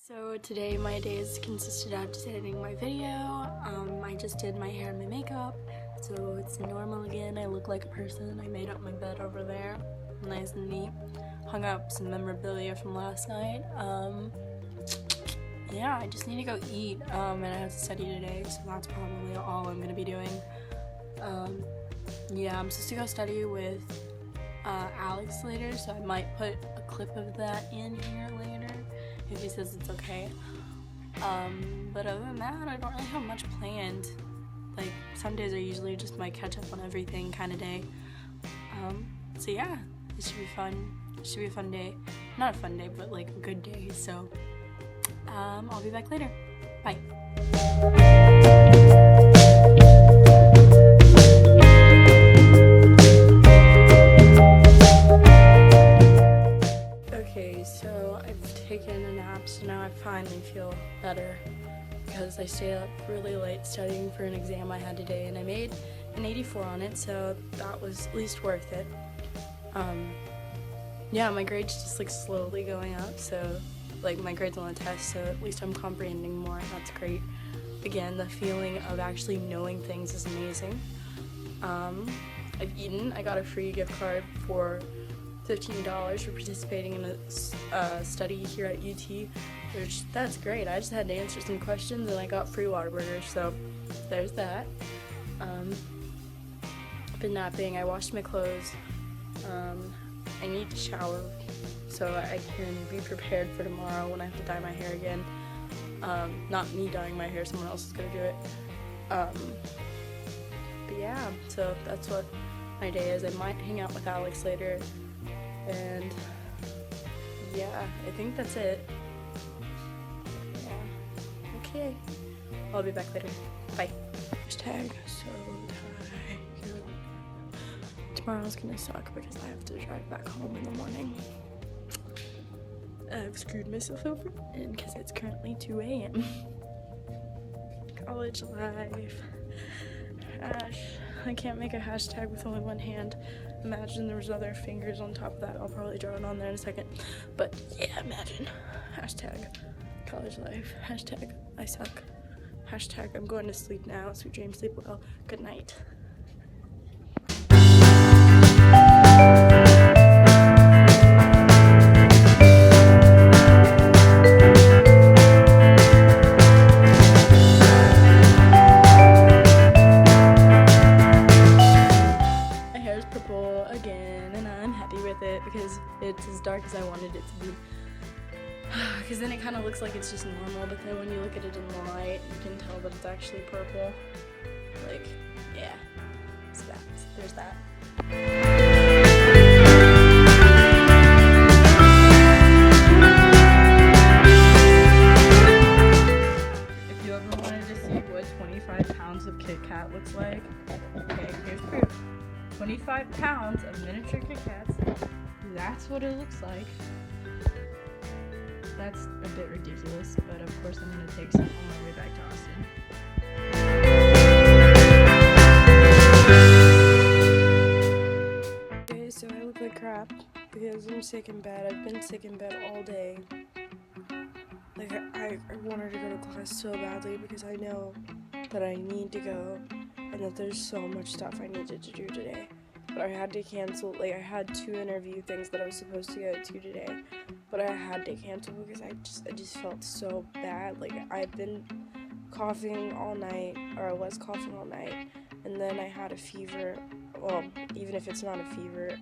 So today my days consisted of just editing my video. I just did my hair and my makeup, so it's normal again. I look like a person. I made up my bed over there, nice and neat. Hung up some memorabilia from last night. Yeah, I just need to go eat, and I have to study today, so that's probably all I'm gonna be doing. Yeah, I'm supposed to go study with Alex later, so I might put a clip of that in here later if he says it's okay. But other than that, I don't really have much planned. Like, some days are usually just my catch up on everything kind of day. So yeah, it should be fun. It should be a fun day. Not a fun day, but like a good day. So I'll be back later. Bye. Okay, so I've taken a nap, so now I finally feel better because I stayed up really late studying for an exam I had today, and I made an 84 on it, so that was at least worth it. Yeah, my grades just like slowly going up, so like my grades on the test, so at least I'm comprehending more. That's great. Again, the feeling of actually knowing things is amazing. I've eaten. I got a free gift card for $15 for participating in a study here at UT, which that's great. I just had to answer some questions and I got free Whataburgers, so there's that. Been napping. I washed my clothes. I need to shower so I can be prepared for tomorrow when I have to dye my hair again. Not me dyeing my hair, someone else is gonna do it. But yeah, so that's what my day is. I might hang out with Alex later, and yeah, I think that's it. Yeah, okay. I'll be back later. Bye. Hashtag so tired. Tomorrow's gonna suck because I have to drive back home in the morning. I've screwed myself over, and because it's currently 2 a.m. College life. Gosh, I can't make a hashtag with only one hand. Imagine there was other fingers on top of that. I'll probably draw it on there in a second. But yeah, imagine. Hashtag college life. Hashtag I suck. Hashtag I'm going to sleep now. Sweet dreams, sleep well. Good night. Again, and I'm happy with it because it's as dark as I wanted it to be. Because then it kind of looks like it's just normal, but then when you look at it in the light, you can tell that it's actually purple. Like, yeah. So there's that. If you ever wanted to see what 25 pounds of Kit Kat looks like, okay, here's proof. 25 pounds of miniature Kit Kats. That's what it looks like. That's a bit ridiculous, but of course I'm going to take some on my way back to Austin. Okay, so I look like crap because I'm sick in bed. I've been sick in bed all day. Like, I wanted to go to class so badly because I know that I need to go and that there's so much stuff I needed to do today. But I had to cancel. Like, I had 2 interview things that I was supposed to go to today, but I had to cancel because I just felt so bad. Like, I've been coughing all night, or I was coughing all night, and then I had a fever. Well, even if it's not a fever,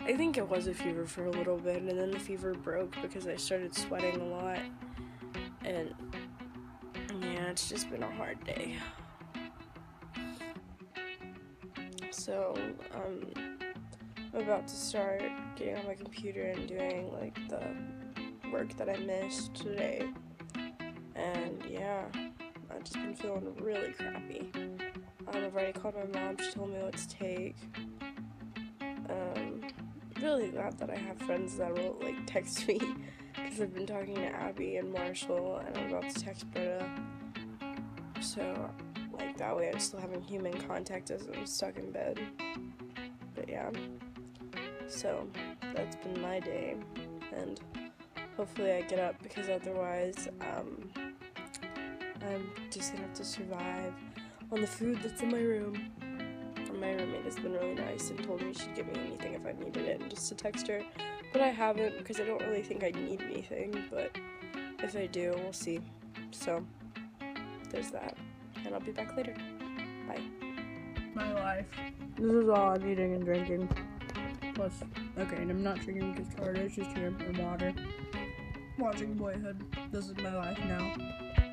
I think it was a fever for a little bit, and then the fever broke because I started sweating a lot, and yeah, it's just been a hard day. So, I'm about to start getting on my computer and doing, like, the work that I missed today. And, yeah, I've just been feeling really crappy. I've already called my mom. She told me what to take. Really glad that I have friends that will, like, text me, because I've been talking to Abby and Marshall, and I'm about to text Britta. So, like, that way I'm still having human contact as I'm stuck in bed. But yeah, so that's been my day, and hopefully I get up, because otherwise, I'm just gonna have to survive on the food that's in my room. And my roommate has been really nice and told me she'd give me anything if I needed it, and just to text her. But I haven't, because I don't really think I need anything, but if I do, we'll see. So, there's that. And I'll be back later. Bye. My life. This is all I'm eating and drinking. Plus, okay, and I'm not drinking because Charlotte's just here, and water. Watching Boyhood. This is my life now.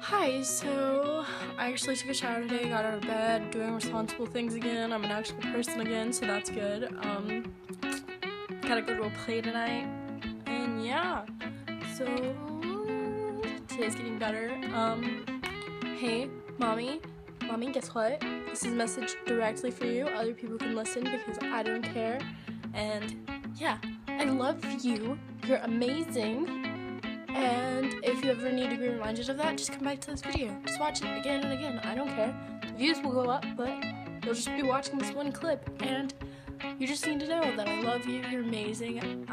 Hi, so I actually took a shower today, got out of bed, doing responsible things again. I'm an actual person again, so that's good. Gotta go to a play tonight, and yeah, so today's getting better. Hey, mommy, guess what? This is a message directly for you. Other people can listen because I don't care, and yeah, I love you. You're amazing. And if you ever need to be reminded of that, just come back to this video. Just watch it again and again. I don't care. The views will go up, but you'll just be watching this one clip. And you just need to know that I love you. You're amazing.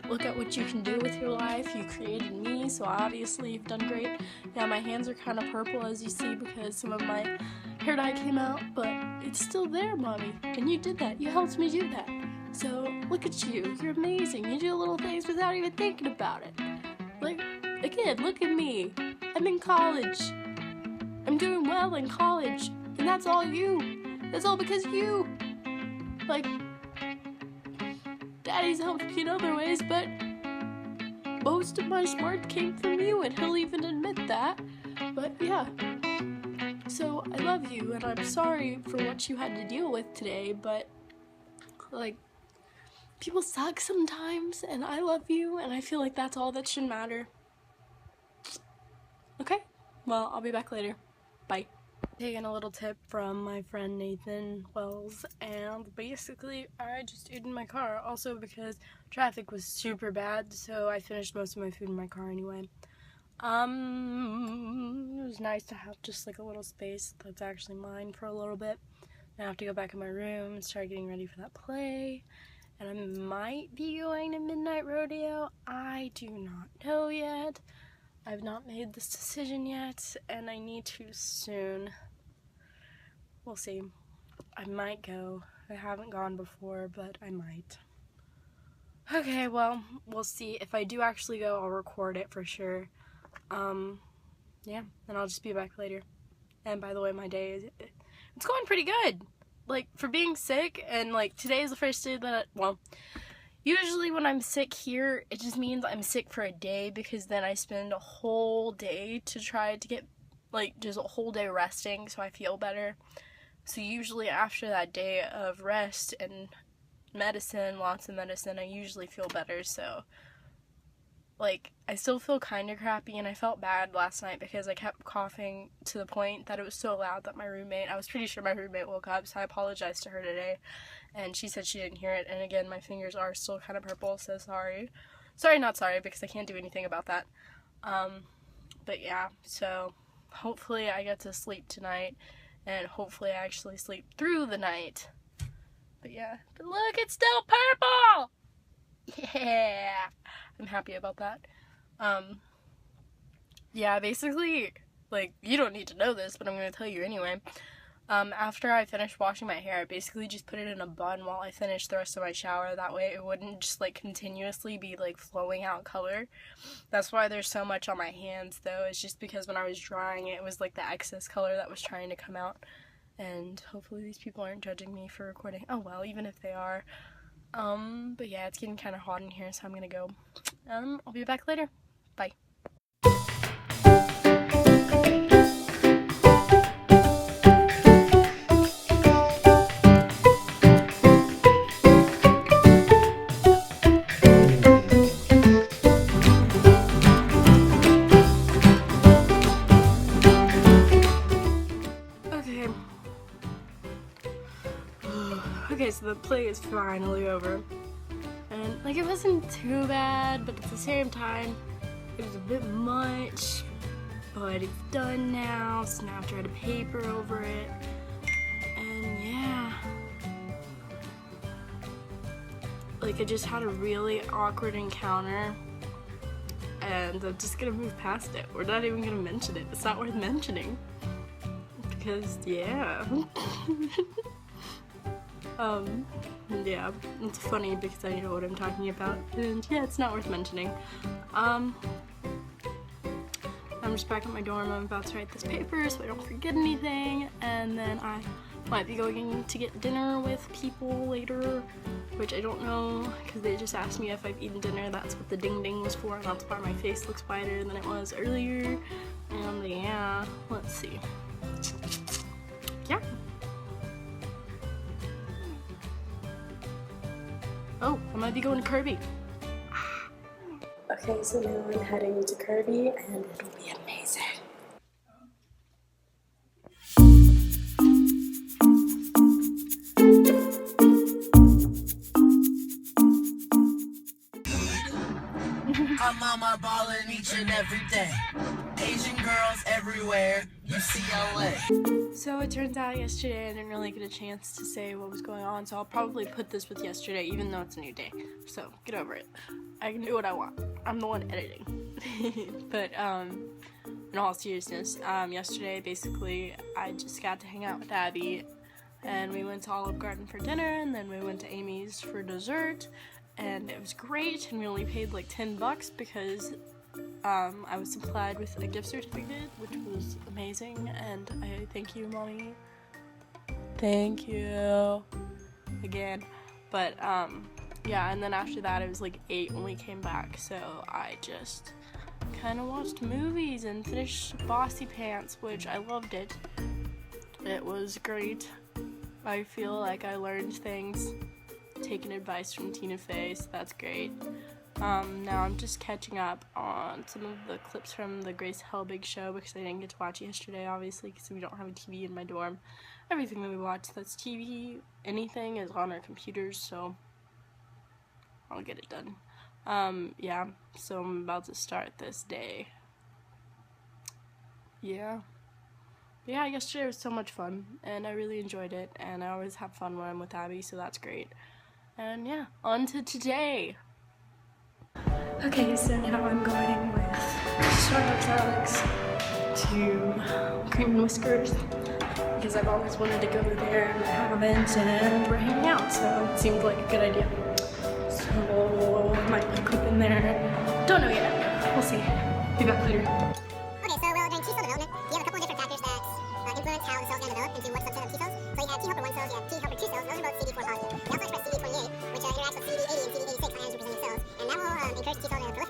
Look at what you can do with your life. You created me, so obviously you've done great. Yeah, my hands are kind of purple, as you see, because some of my hair dye came out, but it's still there, mommy. And you did that. You helped me do that. So look at you. You're amazing. You do little things without even thinking about it. Like, again, look at me. I'm in college. I'm doing well in college. And that's all you. That's all because you. Like, Daddy's helped me in other ways, but most of my smarts came from you, and he'll even admit that. But yeah. So, I love you, and I'm sorry for what you had to deal with today, but, like, people suck sometimes, and I love you, and I feel like that's all that should matter. Okay? Well, I'll be back later. Bye. Taking a little tip from my friend Nathan Wells, and basically I just ate in my car, also because traffic was super bad, so I finished most of my food in my car anyway. It was nice to have just like a little space that's actually mine for a little bit. Now I have to go back in my room and start getting ready for that play. And I might be going to Midnight Rodeo. I do not know yet. I've not made this decision yet, and I need to soon. We'll see. I might go. I haven't gone before, but I might. Okay, well, we'll see. If I do actually go, I'll record it for sure. Yeah, and I'll just be back later. And by the way, my day it's going pretty good. Like, for being sick, and, like, today is the first day that, well, usually when I'm sick here, it just means I'm sick for a day, because then I spend a whole day to try to get, like, just a whole day resting, so I feel better. So usually after that day of rest and medicine, lots of medicine, I usually feel better, so, like, I still feel kind of crappy, and I felt bad last night because I kept coughing to the point that it was so loud that I was pretty sure my roommate woke up, so I apologized to her today, and she said she didn't hear it, and again, my fingers are still kind of purple, so sorry. Sorry, not sorry, because I can't do anything about that. But yeah, so hopefully I get to sleep tonight, and hopefully I actually sleep through the night. But yeah, but look, it's still purple! Yeah! I'm happy about that. Yeah, basically, like, you don't need to know this, but I'm going to tell you anyway. After I finished washing my hair, I basically just put it in a bun while I finished the rest of my shower. That way it wouldn't just, like, continuously be, like, flowing out color. That's why there's so much on my hands, though. It's just because when I was drying it, it was, like, the excess color that was trying to come out. And hopefully these people aren't judging me for recording. Oh, well, even if they are. But yeah, it's getting kind of hot in here, so I'm gonna go. I'll be back later. Bye. Okay, so the play is finally over. And, like, it wasn't too bad, but at the same time, it was a bit much. But it's done now, so now I have to write a paper over it. And, yeah. Like, I just had a really awkward encounter. and I'm just gonna move past it. We're not even gonna mention it. It's not worth mentioning. Because, yeah. Yeah, it's funny because I know what I'm talking about, and yeah, it's not worth mentioning. I'm just back at my dorm. I'm about to write this paper so I don't forget anything, and then I might be going to get dinner with people later, which I don't know because they just asked me if I've eaten dinner. That's what the ding ding was for, and that's why my face looks whiter than it was earlier. And yeah, let's see. Yeah. Oh, I might be going to Kirby. Okay, so now I'm heading to Kirby, and it'll be amazing. I'm on my ballin' each and every day. Asian girls everywhere, UCLA. So it turns out yesterday I didn't really get a chance to say what was going on, so I'll probably put this with yesterday even though it's a new day. So get over it. I can do what I want. I'm the one editing. But in all seriousness, yesterday basically I just got to hang out with Abby, and we went to Olive Garden for dinner, and then we went to Amy's for dessert, and it was great, and we only paid like $10 because I was supplied with a gift certificate, which was amazing, and I thank you, Mommy. Thank you. Again. But, yeah, and then after that it was like 8 when we came back, so I just kind of watched movies and finished Bossy Pants, which I loved it. It was great. I feel like I learned things, taking advice from Tina Fey, so that's great. Now I'm just catching up on some of the clips from the Grace Helbig show because I didn't get to watch it yesterday, obviously, because we don't have a TV in my dorm. Everything that we watch that's TV, anything, is on our computers, so I'll get it done. Yeah, so I'm about to start this day. Yeah, yesterday was so much fun, and I really enjoyed it, and I always have fun when I'm with Abby, so that's great. And yeah, on to today. Okay, so now I'm going with Starbucks Alex to Cream and Whiskers because I've always wanted to go there and I haven't, and we're hanging out, so it seemed like a good idea. So I might put a clip in there. Don't know yet. We'll see. Be back later. Okay, so during T cell development, you have a couple of different factors that influence how the cells can develop into what subset of T cells. So you have T helper 1 cells, you have T helper 2 cells, those are both CD4 positive. You also express CD28, which interacts with CD80 and CD86 on antigen-presenting cells, and that will encourage T cell to proliferate